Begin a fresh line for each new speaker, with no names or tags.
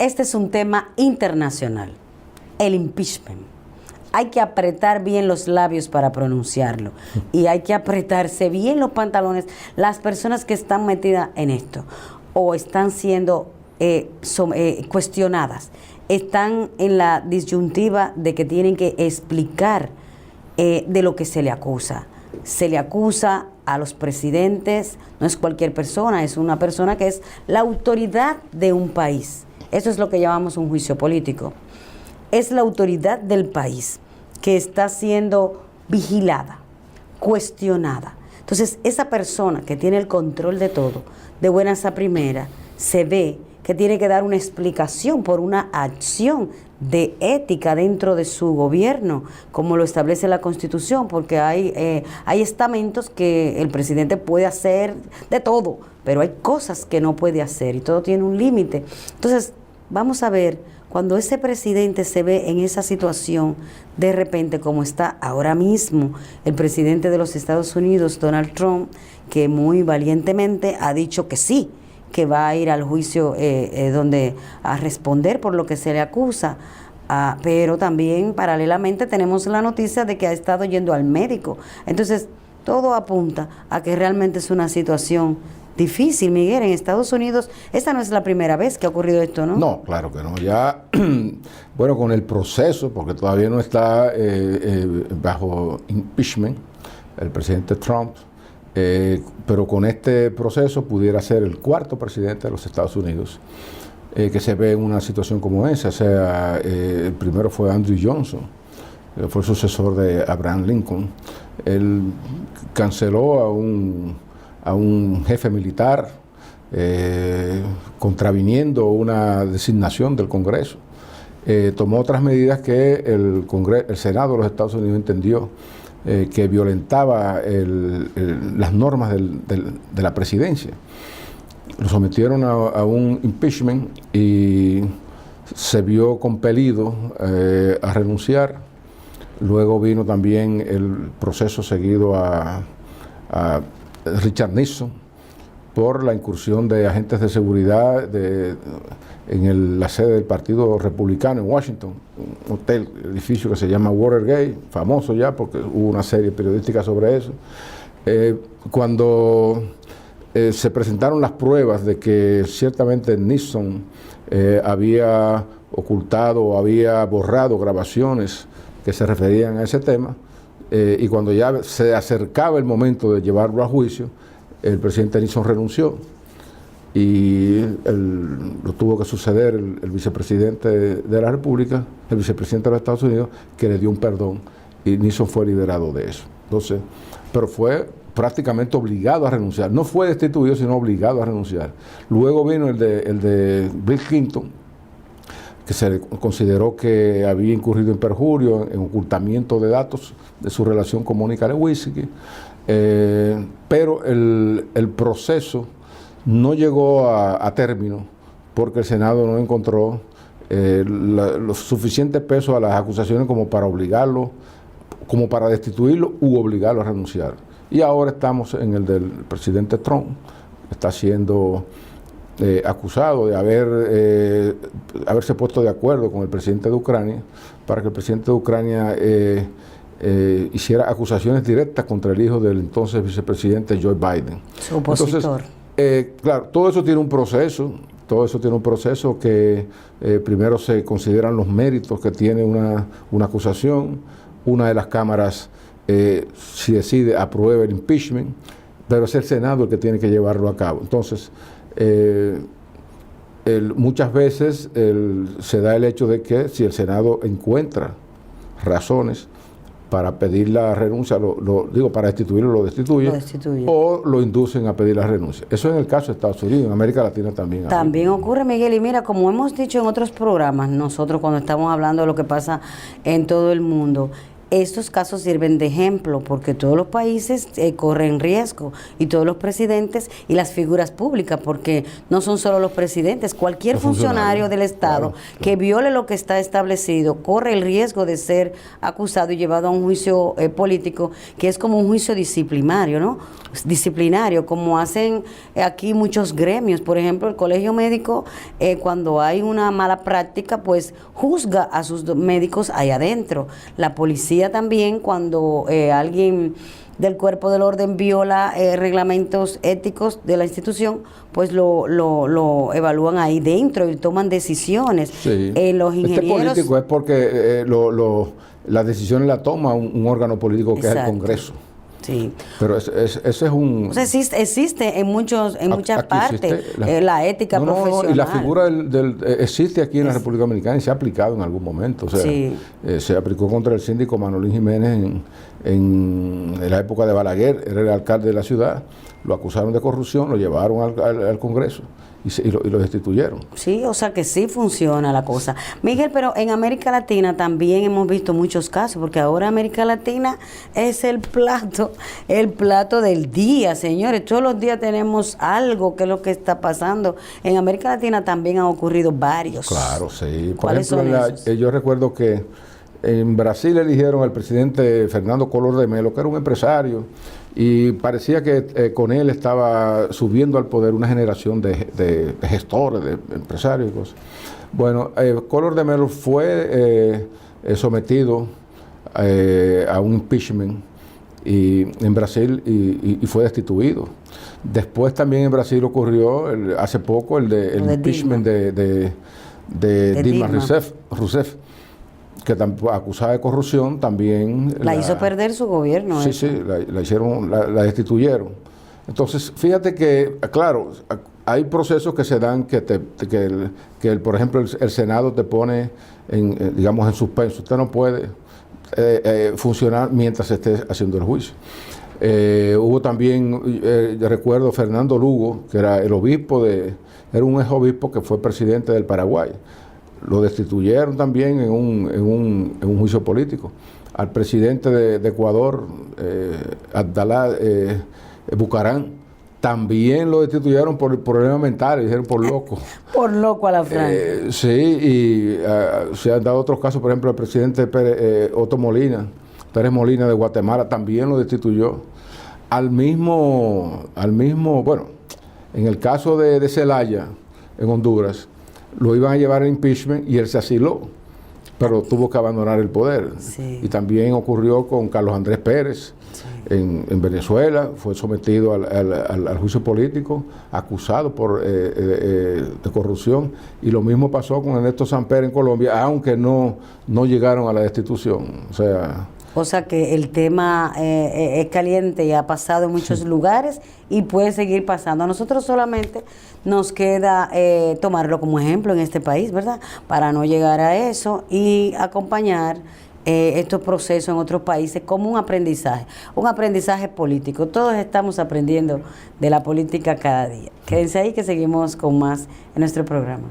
Este es un tema internacional, el impeachment. Hay que apretar bien los labios para pronunciarlo y hay que apretarse bien los pantalones las personas que están metidas en esto o están siendo cuestionadas, están en la disyuntiva de que tienen que explicar de lo que se le acusa. Se le acusa a los presidentes, no es cualquier persona, es una persona que es la autoridad de un país. Eso es lo que llamamos un juicio político. Es la autoridad del país que está siendo vigilada, cuestionada. Entonces, esa persona que tiene el control de todo, de buenas a primeras, se ve que tiene que dar una explicación por una acción de ética dentro de su gobierno, como lo establece la Constitución, porque hay estamentos que el presidente puede hacer de todo, pero hay cosas que no puede hacer y todo tiene un límite. Entonces, vamos a ver, cuando ese presidente se ve en esa situación, de repente, como está ahora mismo el presidente de los Estados Unidos, Donald Trump, que muy valientemente ha dicho que sí, que va a ir al juicio a responder por lo que se le acusa, pero también paralelamente tenemos la noticia de que ha estado yendo al médico. Entonces, todo apunta a que realmente es una situación difícil, Miguel. En Estados Unidos, esta no es la primera vez que ha ocurrido esto, ¿no?
No, claro que no. Ya, bueno, con el proceso, porque todavía no está bajo impeachment el presidente Trump, pero con este proceso pudiera ser el cuarto presidente de los Estados Unidos que se ve en una situación como esa. O sea, el primero fue Andrew Johnson, que fue el sucesor de Abraham Lincoln. Él canceló a un jefe militar contraviniendo una designación del Congreso. Tomó otras medidas que el Senado de los Estados Unidos entendió que violentaba las normas de la presidencia. Lo sometieron a un impeachment y se vio compelido a renunciar. Luego vino también el proceso seguido a Richard Nixon por la incursión de agentes de seguridad en la sede del Partido Republicano en Washington, un edificio que se llama Watergate, famoso ya porque hubo una serie periodística sobre eso. Cuando se presentaron las pruebas de que ciertamente Nixon había ocultado o había borrado grabaciones que se referían a ese tema, y cuando ya se acercaba el momento de llevarlo a juicio, el presidente Nixon renunció y lo tuvo que suceder el vicepresidente de la República, el vicepresidente de los Estados Unidos, que le dio un perdón y Nixon fue liberado de eso. Entonces, pero fue prácticamente obligado a renunciar. No fue destituido, sino obligado a renunciar. Luego vino el de Bill Clinton, que se le consideró que había incurrido en perjurio, en ocultamiento de datos de su relación con Mónica Lewinsky, pero el proceso no llegó a término porque el Senado no encontró lo suficiente peso a las acusaciones como para obligarlo, como para destituirlo u obligarlo a renunciar. Y ahora estamos en el del presidente Trump, que está siendo acusado de haberse puesto de acuerdo con el presidente de Ucrania para que el presidente de Ucrania hiciera acusaciones directas contra el hijo del entonces vicepresidente Joe Biden.
Su opositor.
Entonces, claro, todo eso tiene un proceso que primero se consideran los méritos que tiene una acusación, una de las cámaras, si decide, aprueba el impeachment, pero es el Senado el que tiene que llevarlo a cabo. Entonces, muchas veces se da el hecho de que si el Senado encuentra razones para pedir la renuncia, para destituirlo, lo destituye, o lo inducen a pedir la renuncia. Eso es en el caso de Estados Unidos, en América Latina también.
También ocurre, Miguel, y mira, como hemos dicho en otros programas, nosotros cuando estamos hablando de lo que pasa en todo el mundo, estos casos sirven de ejemplo porque todos los países corren riesgo y todos los presidentes y las figuras públicas, porque no son solo los presidentes, cualquier funcionario del Estado que viole lo que está establecido corre el riesgo de ser acusado y llevado a un juicio político, que es como un juicio disciplinario, ¿no? Disciplinario, como hacen aquí muchos gremios. Por ejemplo, el colegio médico, cuando hay una mala práctica, pues juzga a sus médicos ahí adentro. La policía también, cuando alguien del cuerpo del orden viola reglamentos éticos de la institución, pues lo evalúan ahí dentro y toman decisiones.
Sí.
Los ingenieros...
Este político es porque las decisiones las toma un órgano político que es el Congreso.
Sí.
Pero ese es un...
O sea, existe en muchas partes la ética profesional.
Y la figura existe aquí en la República Dominicana y se ha aplicado en algún momento. O sea, se aplicó contra el síndico Manolín Jiménez en la época de Balaguer, era el alcalde de la ciudad, lo acusaron de corrupción, lo llevaron al Congreso y lo destituyeron. Sí, o sea que sí funciona la cosa. Miguel, pero en América Latina también hemos visto muchos casos, porque ahora América Latina es el plato del día, señores. Todos los días tenemos algo que es lo que está pasando. En América Latina también han ocurrido varios. Claro, sí.
Por ejemplo,
yo recuerdo que en Brasil eligieron al presidente Fernando Collor de Mello, que era un empresario, y parecía que con él estaba subiendo al poder una generación de gestores, de empresarios y cosas. Bueno, Collor de Mello fue sometido a un impeachment en Brasil y fue destituido. Después también en Brasil ocurrió hace poco el impeachment de Dilma Rousseff, que acusada de corrupción también...
La hizo perder su gobierno.
Sí, la destituyeron. Entonces, fíjate que, claro, hay procesos que se dan por ejemplo, el Senado te pone, digamos, en suspenso. Usted no puede funcionar mientras se esté haciendo el juicio. Hubo también, yo recuerdo, Fernando Lugo, que era el obispo era un ex obispo que fue presidente del Paraguay. Lo destituyeron también en un juicio político. Al presidente de Ecuador, Abdalá Bucarán, también lo destituyeron por problemas mentales, dijeron por loco.
Por loco a la franca.
Sí, y se han dado otros casos, por ejemplo, el presidente Pérez Molina de Guatemala también lo destituyó. Bueno, en el caso de Zelaya, en Honduras, lo iban a llevar al impeachment y él se asiló, pero tuvo que abandonar el poder. Sí. Y también ocurrió con Carlos Andrés Pérez en Venezuela, fue sometido al juicio político, acusado de corrupción, y lo mismo pasó con Ernesto Samper en Colombia, aunque no llegaron a la destitución. O sea que el tema es caliente y ha pasado en muchos lugares y puede seguir pasando. A nosotros solamente nos queda tomarlo como ejemplo en este país, ¿verdad? Para no llegar a eso y acompañar estos procesos en otros países como un aprendizaje político. Todos estamos aprendiendo de la política cada día. Quédense ahí que seguimos con más en nuestro programa.